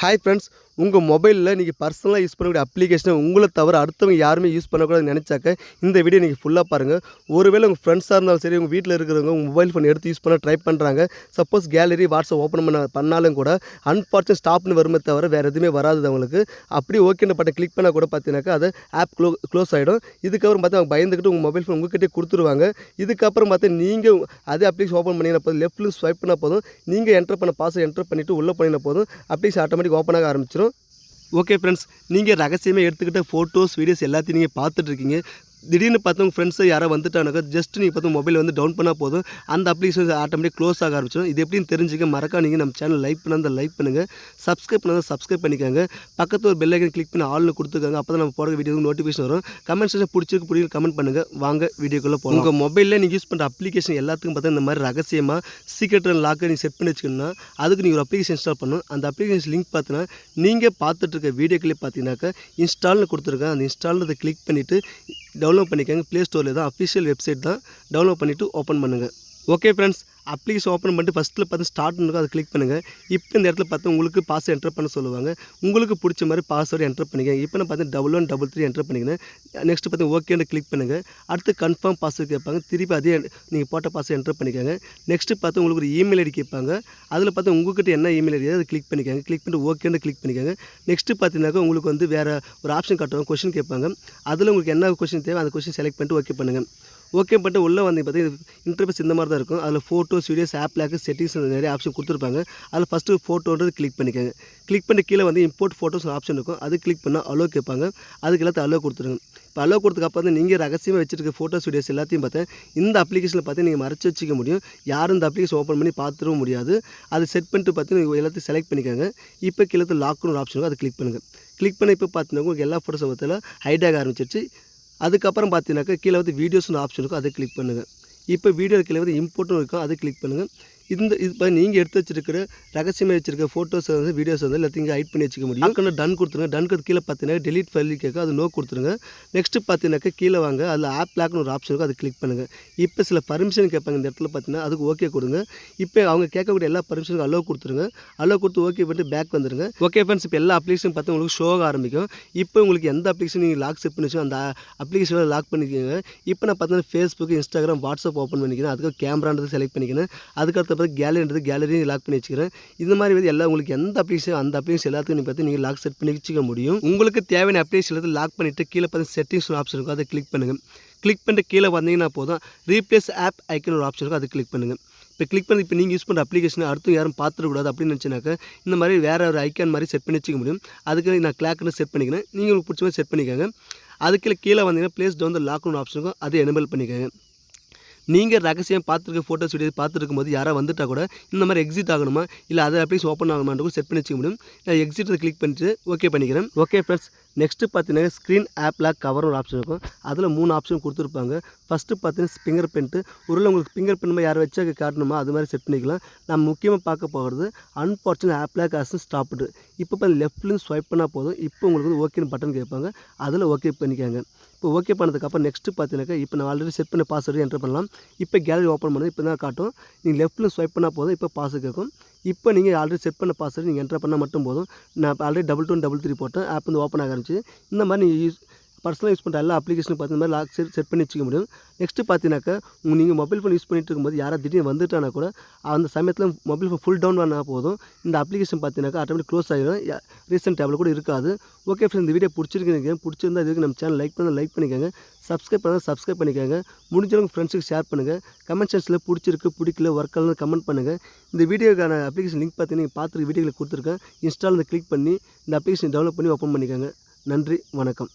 Hi friends, உங்கள் மொபைலில் நீங்கள் பர்சனலாக யூஸ் பண்ணக்கூடிய அப்ளிகேஷனை உங்களை தவிர அடுத்தவங்க யாருமே யூஸ் பண்ணக்கூடாதுன்னு நினச்சாக்க இந்த வீடியோ நீங்கள் ஃபுல்லாக பாருங்கள். ஒருவேளை உங்கள் ஃப்ரெண்ட்ஸாக இருந்தாலும் சரி, உங்கள் வீட்டில் இருக்கிறவங்க உங்கள் மொபைல் ஃபோன் எடுத்து யூஸ் பண்ண ட்ரை பண்ணுறாங்க. சப்போஸ் கேலரி வாட்ஸ்அப் ஓப்பன் பண்ணாலும் கூட அன்ஃபார்ச்சுனேட் ஸ்டாப்னு வருமே தவிர வேறு எதுவுமே வராது அவங்களுக்கு. அப்படி ஓகேன்னு பட்டன் கிளிக் பண்ணால் கூட பார்த்தீங்கன்னாக்கா அது ஆப் க்ளோஸ் ஆகிடும். இதுக்கப்புறம் பார்த்து அவங்க பயந்துக்கிட்டு உங்கள் மொபைல் ஃபோன் உங்கள்கிட்டே கொடுத்துருவாங்க. இதுக்கப்புறம் பார்த்து நீங்கள் அதே அப்ளிகேஷன் ஓப்பன் பண்ணின போதும் லெஃப்ட்டில் ஸ்வைப் பண்ணால் போதும், நீங்கள் என்டர் பண்ண பாஸ்வேர்ட் என்டர் பண்ணிவிட்டு உள்ளே பண்ணின போதும் அப்ளிகேஷன் ஆட்டோமேட்டிக் ஓப்பன் ஆக ஆரம்பிச்சிடும். ஓகே ஃப்ரெண்ட்ஸ், நீங்கள் ரகசியமாக எடுத்துக்கிட்ட ஃபோட்டோஸ் வீடியோஸ் எல்லாத்தையும் நீங்கள் பார்த்துட்ருக்கீங்க. திடீர்னு பார்த்து உங்கள் ஃப்ரெண்ட்ஸை யாரோ வந்துட்டானாக்கா ஜஸ்ட் நீங்கள் பார்த்து மொபைல் வந்து டவுன் பண்ணால் போதும், அந்த அப்ளிகேஷன் ஆட்டோமேட்டிக் க்ளோஸ் ஆக ஆரம்பிச்சிடும். இது எப்படின்னு தெரிஞ்சுக்க மறக்காம நீங்கள் நம்ம சேனல் லைக் பண்ணுங்கள், சப்ஸ்கிரைப் பண்ணால் சப்ஸ்கிரைப் பண்ணிக்கோங்க. பக்கத்தில் ஒரு பெல் ஐக்கன் கிளிக் பண்ணி ஆல்னு கொடுத்துருக்காங்க. அப்போ தான் நம்ம போகிற வீடியோக்கு நோட்டிஃபிகேஷன் வரும். கமெண்ட் செக்ஷன் பிடிச்சிருக்கு கமெண்ட் பண்ணுங்கள். வாங்க வீடியோக்குள்ளே போகலாம். உங்கள் மொபைலில் நீங்கள் யூஸ் பண்ணுற அப்ளிகேஷன் எல்லாத்துக்கும் பார்த்தா இந்த மாதிரி ரகசியமாக சீக்ரெட் அண்ட் லாக்கை நீங்கள் செட் பண்ணி வச்சுக்கணும்னா அதுக்கு நீங்கள் ஒரு அப்ளிகேஷன் இன்ஸ்டால் பண்ணணும். அந்த அப்ளிகேஷன் லிங்க் பார்த்தீங்கன்னா நீங்கள் பார்த்துட்டு இருக்க வீடியோக்களே பார்த்தீங்கன்னாக்கா இன்ஸ்டால்னு கொடுத்துருக்கேன். அந்த இன்ஸ்டால்னு கிளிக் பண்ணிவிட்டு டவுன்லோட் பண்ணிக்கோங்க. ப்ளே ஸ்டோரில் தான் அஃபிஷியல் வெப்சைட் தான். டவுன்லோட் பண்ணிவிட்டு ஓப்பன் பண்ணுங்கள். ஓகே ஃப்ரெண்ட்ஸ், அப்ளிகேஷன் ஓப்பன் பண்ணிட்டு ஃபஸ்ட்டில் பார்த்து ஸ்டார்ட்னு இருக்கும், அதை கிளிக் பண்ணுங்கள். இப்போ இந்த இடத்துல பார்த்து உங்களுக்கு பாஸ்வேர்டு என்டர் பண்ண சொல்லுவாங்க. உங்களுக்கு பிடிச்ச மாதிரி பாஸ்வேர்டு என்டர் பண்ணிக்கங்க. இப்போ நான் பார்த்து 1133 என்டர் பண்ணிக்கிறேன். நெக்ஸ்ட்டு பார்த்து ஓகேன்னு கிளிக் பண்ணுங்கள். அடுத்து கன்ஃபார்ம் பாஸ்வேர்டு கேட்பாங்க. திருப்பி அதே நீங்கள் போட்ட பாஸ்வேர்டு என்டர் பண்ணிக்கோங்க. நெக்ஸ்ட்டு பார்த்து உங்களுக்கு ஒரு இமெயில் ஐடி கேட்பாங்க. அதில் பார்த்து உங்கள்கிட்ட என்ன இமெயில் ஐடி அதை கிளிக் பண்ணிக்கோங்க. கிளிக் பண்ணிட்டு ஓகேன்னு கிளிக் பண்ணிக்கோங்க. நெக்ஸ்ட்டு பார்த்தீங்கன்னாக்கா உங்களுக்கு வந்து வேறு ஒரு ஆப்ஷன் காட்டுவாங்க, கொஷின் கேட்பாங்க. அதில் உங்களுக்கு என்ன கொஷின் தேவை அந்த கொஷின் செலக்ட் பண்ணிட்டு ஓகே பண்ணுங்கள். ஓகே பண்ணிட்டு உள்ளே வந்து பார்த்தீங்கன்னா இன்டர்ஃபேஸ் இந்த மாதிரி தான் இருக்கும். அதில் photos, videos, app lock, settings நிறைய ஆப்ஷன் கொடுத்துருப்பாங்க. அதில் ஃபஸ்ட்டு ஃபோட்டோன்றது கிளிக் பண்ணிக்கோங்க. கிளிக் பண்ணி கீழே வந்து இம்போர்ட் ஃபோட்டோஸ் ஆப்ஷன் இருக்கும். அது கிளிக் பண்ணால் அலோ கேட்பாங்க. அதுக்கு எல்லாத்தையும் அலோ கொடுத்துருங்க. இப்போ அலோ கொடுத்துக்கப்புறம் வந்து நீங்கள் ரகசியமாக வச்சுருக்க ஃபோட்டோஸ், வீடியோஸ் எல்லாத்தையும் பார்த்தா இந்த அப்ளிகேஷனில் பார்த்து நீங்கள் மறைச்சி வச்சிக்க முடியும். யாரும் இந்த அப்ளிகேஷன் ஓப்பன் பண்ணி பார்த்துடவும் முடியாது. அதை செட் பண்ணிட்டு பார்த்து நீங்கள் எல்லாத்தையும் செலக்ட் பண்ணிக்கோங்க. இப்போ கீழே லாக்னு ஒரு ஆப்ஷன் இருக்கும், அதை கிளிக் பண்ணுங்கள். கிளிக் பண்ணி இப்போ பார்த்தீங்கன்னா உங்களுக்கு எல்லா ஃபோட்டோஸும் பார்த்தாலும் ஹைட் ஆக ஆரம்பிச்சிருச்சு. அதுக்கப்புறம் பார்த்தீங்கன்னாக்கா கீழே வந்து வீடியோஸ்னு ஆப்ஷன் இருக்கும், அதை கிளிக் பண்ணுங்கள். இப்போ வீடியோ கீழே வந்து இம்போர்ட்டும் இருக்கும், அதை கிளிக் பண்ணுங்கள். இப்போ நீங்கள் எடுத்து வச்சிருக்கிற ரகசியமாக வச்சிருக்க ஃபோட்டோஸ் வந்து வீடியோஸ் வந்து எல்லாத்தையும் ஹைட் பண்ணி வச்சுக்க முடியும். அக்கௌண்ட் டன் கொடுத்துருங்க. டன்க்கு கீழே பார்த்தீங்கன்னா டெலிட் ஃபைல் கேட்க, அது நோ கொடுத்துருங்க. நெக்ஸ்ட்டு பார்த்தீங்கன்னாக்கா கீழே வாங்க, அதில் ஆப் லாக்னு ஒரு ஆப்ஷன் இருக்கும், அதை கிளிக் பண்ணுங்கள். இப்போ சில பர்மிஷன் கேட்பாங்க இந்த இடத்துல பார்த்தீங்கன்னா, அதுக்கு ஓகே கொடுங்க. இப்போ அவங்க கேட்கக்கூடிய எல்லா பர்மிஷனுக்கும் அலோ கொடுத்துருங்க. அலோ கொடுத்து ஓகே பண்ணிட்டு பேக் வந்துடுங்க. ஓகே ஃப்ரெண்ட்ஸ், இப்போ எல்லா அப்ளிகேஷன் பார்த்து உங்களுக்கு ஷோ ஆக ஆரம்பிக்கும். இப்போ உங்களுக்கு எந்த அப்ளிகேஷன் நீங்கள் லாக் செட் பண்ணி வச்சோ அந்த அப்ளிகேஷனில் லாக் பண்ணிக்கோங்க. இப்போ நான் பார்த்தீங்கன்னா ஃபேஸ்புக், இன்ஸ்டாகிராம், வாட்ஸ்அப் ஓப்பன் பண்ணிக்கிறேன். அதுக்கு கேமரான்றது செலக்ட் பண்ணிக்கிறேன். அதுக்கடுத்து பார்த்து கேலரின்றது கேலரியும் லாக் பண்ணி வச்சுக்கிறேன். இந்த மாதிரி வந்து எல்லாம் உங்களுக்கு எந்த அப்ளிகேஷன் அந்த அப்ளிகேஷன் எல்லாத்துக்கும் நீங்கள் பார்த்து நீங்கள் லாக் செட் பண்ணி வச்சுக்க முடியும். உங்களுக்கு தேவையான அப்ளிகேஷன் எல்லாத்தையும் லாக் பண்ணிவிட்டு கீழே பார்த்து செட்டிங்ஸ் ஒரு ஆப்ஷன் இருக்கும், அதை கிளிக் பண்ணுங்கள். கிளிக் பண்ணிட்டு கீழே வந்தீங்கன்னா போதும் ரீப்ளேஸ் ஆப் ஐக்கன் ஒரு ஆப்ஷன் இருக்கும், அதை கிளிக் பண்ணுங்கள். இப்போ கிளிக் பண்ணி இப்போ நீங்கள் யூஸ் பண்ணுற அப்ளிகேஷன் அடுத்து யாரும் பார்த்துடக்கூடாது அப்படின்னு நினச்சினாக்கா இந்த மாதிரி வேறு ஒரு ஐக்கான் மாதிரி செட் பண்ணி வச்சுக்க முடியும். அதுக்கு நான் கிளாக்னு செட் பண்ணிக்கிறேன். நீங்கள் உங்களுக்கு பிடிச்ச மாதிரி செட் பண்ணிக்கோங்க. அதுக்கு கீழே வந்தீங்கன்னா ப்ளேஸ் டவுன் த லாக்னு ஆப்ஷன் இருக்கும், அதை எனேபிள் பண்ணிக்கோங்க. நீங்கள் ரகசியம் பார்த்துருக்க ஃபோட்டோஸ், வீடியோ பார்த்துருக்கும் போது யாராவது வந்துட்டால் கூட இந்த மாதிரி எக்ஸிட் ஆகணுமா இல்லை அதை அப்ளிகேஷன் ஓப்பன் ஆகணுமான்னு செட் பண்ணி வச்சுக்க முடியும். நான் எக்ஸிட்டை கிளிக் பண்ணிட்டு ஓகே பண்ணிக்கிறேன். ஓகே ஃப்ரெண்ட்ஸ், நெக்ஸ்ட்டு பார்த்தீங்கன்னா ஸ்க்ரீன் ஆப் லாக் கவர் ஒரு ஆப்ஷன் இருக்கும். அதில் 3 ஆப்ஷன் கொடுத்துருப்பாங்க. ஃபஸ்ட்டு பார்த்தீங்கன்னா ஃபிங்கர் பிரிண்ட்டு. ஒருவேளை உங்களுக்கு ஃபிங்கர் பிரிண்ட் யாரை வச்சா காட்டணுமா அது மாதிரி செட் பண்ணிக்கலாம். நம்ம முக்கியமாக பார்க்க போகிறது unfortunate app lock has stopped. இப்போ பார்த்து லெஃப்ட்லேருந்து ஸ்வைப் பண்ணால் போதும். இப்போ உங்களுக்கு வந்து ஓகேன்னு பட்டன் கேட்பாங்க, அதில் ஓகே பண்ணிக்காங்க. இப்போ ஓகே பண்ணதுக்கப்புறம் நெக்ஸ்ட்டு பார்த்தீங்கன்னாக்கா இப்போ நான் ஆல்ரெடி செட் பண்ண பாஸ்வேர்டு என்டர் பண்ணலாம். இப்போ கேலரி ஓப்பன் பண்ணது இப்போ தான் காட்டும். நீங்கள் லெஃப்ட்டில் ஸ்வைப் பண்ணால் போதும், இப்போ பாஸ்வேர்டு கேட்கும். இப்போ நீங்கள் ஆல்ரெடி செட் பண்ண பாஸ்வேர்டு நீங்கள் என்டர் பண்ணால் மட்டும் போதும். நான் ஆல்ரெடி 2233 போட்டேன், ஆப் வந்து ஓப்பன் ஆக ஆரம்பிச்சு. இந்த மாதிரி நீங்கள் பர்சனலாக யூஸ் பண்ணுற எல்லா அப்ளிகேஷனும் பார்த்து இந்த மாதிரி லாக் செட் பண்ணி வச்சுக்க முடியும். நெக்ஸ்ட்டு பார்த்தீங்கன்னாக்கா நீங்கள் மொபைல் ஃபோன் யூஸ் பண்ணிட்டு இருக்கும்போது யாராவது திடீர்னு வந்துட்டானா கூட அந்த சமயத்தில் மொபைல் ஃபோன் ஃபுல் டவுன் பண்ணால் போதும், இந்த அப்ளிகேஷன் பார்த்தீங்கன்னாக்கா ஆட்டோமேட்டிக் க்ளோஸ் ஆகிடும். ரீசெண்ட் டேபிள் கூட இருக்காது. ஓகே ஃப்ரெண்ட்ஸ், இந்த வீடியோ பிடிச்சிருந்தா இதுக்கு நம்ம சேனல் லைக் பண்ணிக்கோங்க. சப்ஸ்கிரைப் பண்ணால் சப்ஸ்கிரைப் பண்ணிக்கோங்க. முடிஞ்சவங்க ஃப்ரெண்ட்ஸுக்கு ஷேர் பண்ணுங்கள். கமெண்ட் செக்ஷனில் பிடிச்சிருக்கு பிடிக்கல ஒர்க்காக கமெண்ட் பண்ணுங்கள். இந்த வீடியோக்கான அப்ளிகேஷன் லிங்க் பார்த்தீங்கன்னா நீங்கள் பார்த்துருக்க வீடியோவில் கொடுத்துருக்கேன். இன்ஸ்டால் கிளிக் பண்ணி இந்த அப்ளிகேஷன் டெவலப் பண்ணி ஓப்பன் பண்ணிக்கோங்க. நன்றி, வணக்கம்.